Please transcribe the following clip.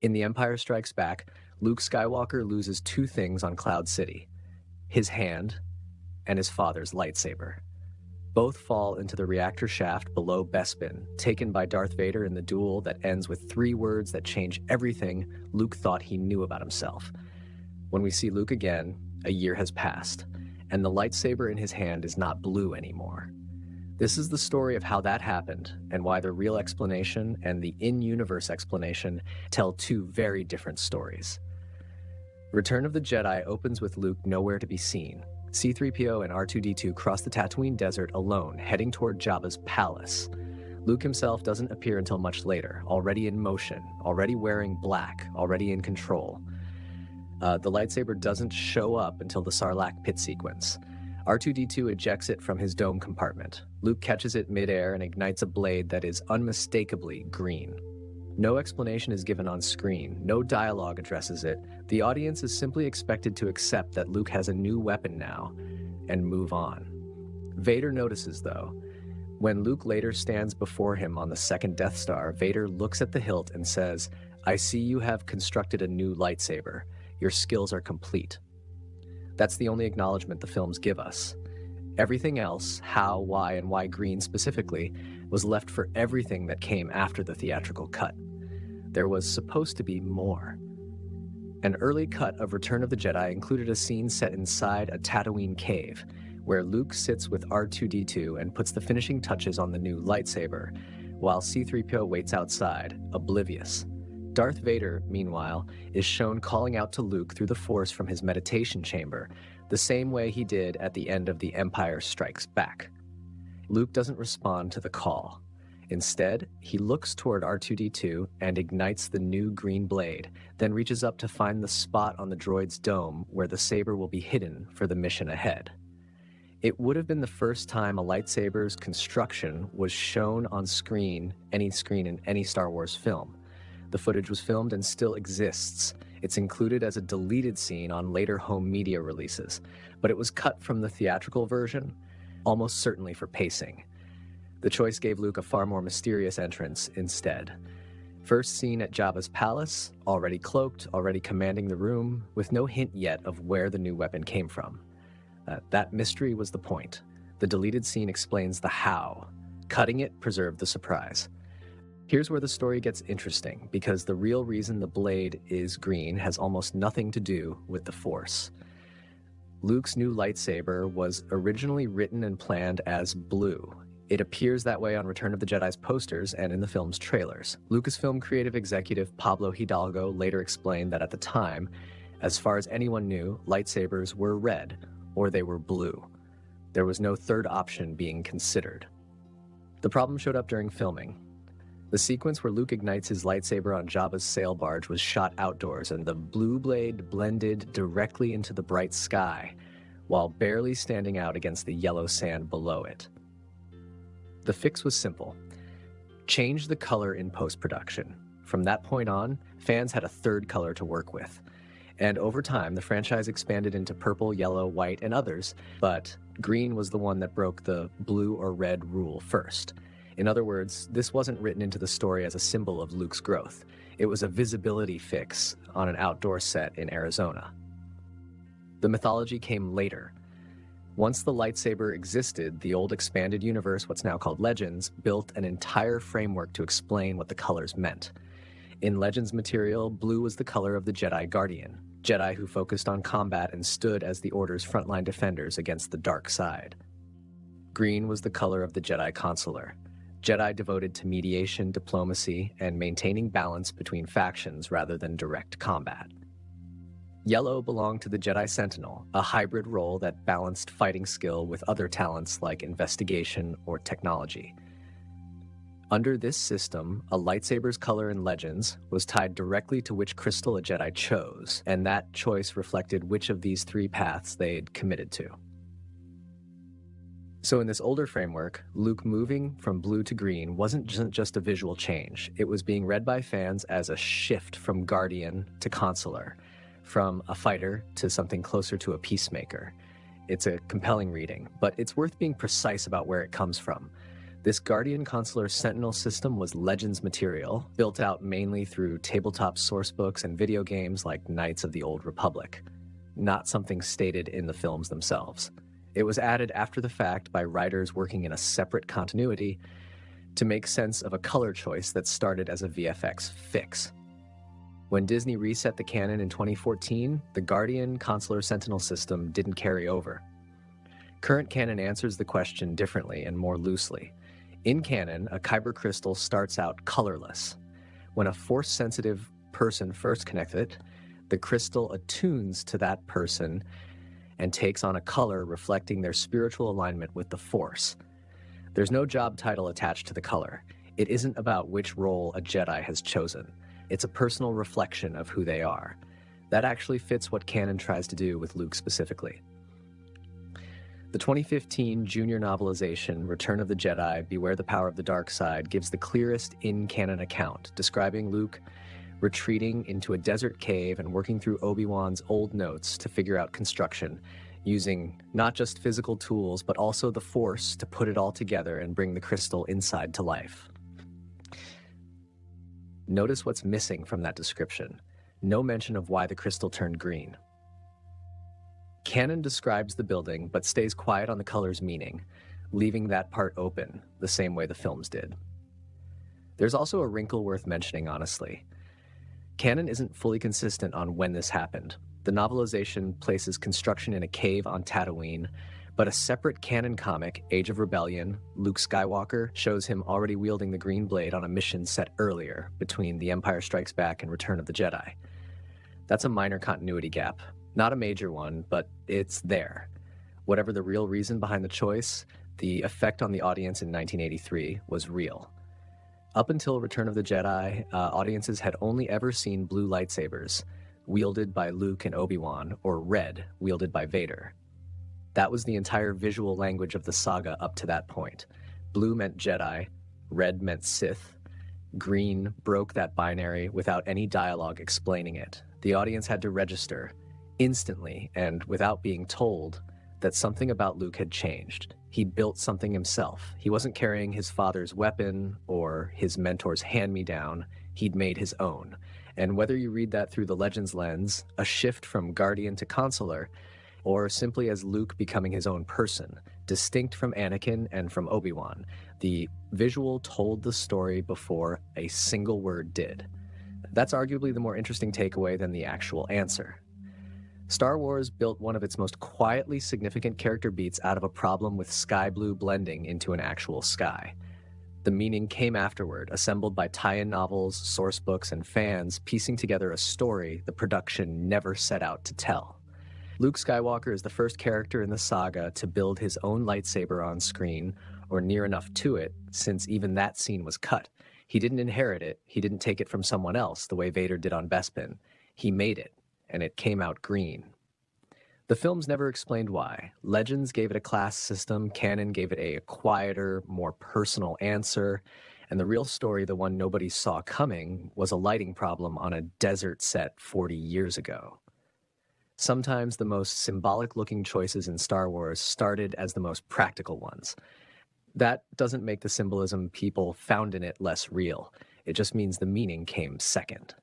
In The Empire Strikes Back, Luke Skywalker loses two things on Cloud City: his hand and his father's lightsaber. Both fall into the reactor shaft below Bespin, taken by Darth Vader in the duel that ends with 3 words that change everything Luke thought he knew about himself. When we see Luke again, a year has passed, and the lightsaber in his hand is not blue anymore. This is the story of how that happened, and why the real explanation and the in-universe explanation tell 2 very different stories. Return of the Jedi opens with Luke nowhere to be seen. C-3PO and R2-D2 cross the Tatooine desert alone, heading toward Jabba's palace. Luke himself doesn't appear until much later, already in motion, already wearing black, already in control. The lightsaber doesn't show up until the Sarlacc pit sequence. R2-D2 ejects it from his dome compartment. Luke catches it midair and ignites a blade that is unmistakably green. No explanation is given on screen, no dialogue addresses it. The audience is simply expected to accept that Luke has a new weapon now and move on. Vader notices, though. When Luke later stands before him on the second Death Star, Vader looks at the hilt and says, "I see you have constructed a new lightsaber. Your skills are complete." That's the only acknowledgement the films give us. Everything else, how, why, and why green specifically, was left for everything that came after the theatrical cut. There was supposed to be more. An early cut of Return of the Jedi included a scene set inside a Tatooine cave, where Luke sits with R2-D2 and puts the finishing touches on the new lightsaber, while C-3PO waits outside, oblivious. Darth Vader, meanwhile, is shown calling out to Luke through the Force from his meditation chamber, the same way he did at the end of The Empire Strikes Back. Luke doesn't respond to the call. Instead, he looks toward R2-D2 and ignites the new green blade, then reaches up to find the spot on the droid's dome where the saber will be hidden for the mission ahead. It would have been the first time a lightsaber's construction was shown on screen in any Star Wars film. The footage was filmed and still exists. It's included as a deleted scene on later home media releases, but it was cut from the theatrical version, almost certainly for pacing. The choice gave Luke a far more mysterious entrance instead. First seen at Jabba's palace, already cloaked, already commanding the room, with no hint yet of where the new weapon came from. That mystery was the point. The deleted scene explains the how. Cutting it preserved the surprise. Here's where the story gets interesting, because the real reason the blade is green has almost nothing to do with the Force. Luke's new lightsaber was originally written and planned as blue. It appears that way on Return of the Jedi's posters and in the film's trailers. Lucasfilm creative executive Pablo Hidalgo later explained that at the time, as far as anyone knew, lightsabers were red, or they were blue. There was no third option being considered. The problem showed up during filming. The sequence where Luke ignites his lightsaber on Jabba's sail barge was shot outdoors, and the blue blade blended directly into the bright sky, while barely standing out against the yellow sand below it. The fix was simple. Change the color in post-production. From that point on, fans had a third color to work with. And over time, the franchise expanded into purple, yellow, white, and others, but green was the one that broke the blue or red rule first. In other words, this wasn't written into the story as a symbol of Luke's growth. It was a visibility fix on an outdoor set in Arizona. The mythology came later. Once the lightsaber existed, the old expanded universe, what's now called Legends, built an entire framework to explain what the colors meant. In Legends material, blue was the color of the Jedi Guardian, Jedi who focused on combat and stood as the Order's frontline defenders against the dark side. Green was the color of the Jedi Consular, Jedi devoted to mediation, diplomacy, and maintaining balance between factions rather than direct combat. Yellow belonged to the Jedi Sentinel, a hybrid role that balanced fighting skill with other talents like investigation or technology. Under this system, a lightsaber's color in Legends was tied directly to which crystal a Jedi chose, and that choice reflected which of these 3 paths they'd committed to. So in this older framework, Luke moving from blue to green wasn't just a visual change. It was being read by fans as a shift from Guardian to Consular, from a fighter to something closer to a peacemaker. It's a compelling reading, but it's worth being precise about where it comes from. This Guardian Consular Sentinel system was Legends material, built out mainly through tabletop sourcebooks and video games like Knights of the Old Republic, not something stated in the films themselves. It was added after the fact by writers working in a separate continuity to make sense of a color choice that started as a VFX fix. When Disney reset the canon in 2014, the Guardian Consular Sentinel system didn't carry over. Current canon answers the question differently and more loosely. In canon, a kyber crystal starts out colorless. When a force-sensitive person first connects it, the crystal attunes to that person and takes on a color reflecting their spiritual alignment with the Force. There's no job title attached to the color. It isn't about which role a Jedi has chosen. It's a personal reflection of who they are. That actually fits what canon tries to do with Luke specifically. The 2015 junior novelization, Return of the Jedi, Beware the Power of the Dark Side, gives the clearest in-canon account, describing Luke retreating into a desert cave and working through Obi-Wan's old notes to figure out construction, using not just physical tools, but also the Force to put it all together and bring the crystal inside to life. Notice what's missing from that description. No mention of why the crystal turned green. Canon describes the building, but stays quiet on the color's meaning, leaving that part open, the same way the films did. There's also a wrinkle worth mentioning, honestly. Canon isn't fully consistent on when this happened. The novelization places construction in a cave on Tatooine, but a separate canon comic, Age of Rebellion, Luke Skywalker, shows him already wielding the green blade on a mission set earlier, between The Empire Strikes Back and Return of the Jedi. That's a minor continuity gap. Not a major one, but it's there. Whatever the real reason behind the choice, the effect on the audience in 1983 was real. Up until Return of the Jedi, audiences had only ever seen blue lightsabers, wielded by Luke and Obi-Wan, or red, wielded by Vader. That was the entire visual language of the saga up to that point. Blue meant Jedi, red meant Sith, green broke that binary without any dialogue explaining it. The audience had to register, instantly and without being told, that something about Luke had changed. He'd built something himself. He wasn't carrying his father's weapon or his mentor's hand-me-down. He'd made his own. And whether you read that through the Legends lens, a shift from Guardian to Consular, or simply as Luke becoming his own person, distinct from Anakin and from Obi-Wan, the visual told the story before a single word did. That's arguably the more interesting takeaway than the actual answer. Star Wars built one of its most quietly significant character beats out of a problem with sky blue blending into an actual sky. The meaning came afterward, assembled by tie-in novels, source books, and fans, piecing together a story the production never set out to tell. Luke Skywalker is the first character in the saga to build his own lightsaber on screen, or near enough to it, since even that scene was cut. He didn't inherit it, he didn't take it from someone else the way Vader did on Bespin. He made it, and it came out green. The films never explained why. Legends gave it a class system, Canon gave it a quieter, more personal answer, and the real story, the one nobody saw coming, was a lighting problem on a desert set 40 years ago. Sometimes the most symbolic-looking choices in Star Wars started as the most practical ones. That doesn't make the symbolism people found in it less real. It just means the meaning came second.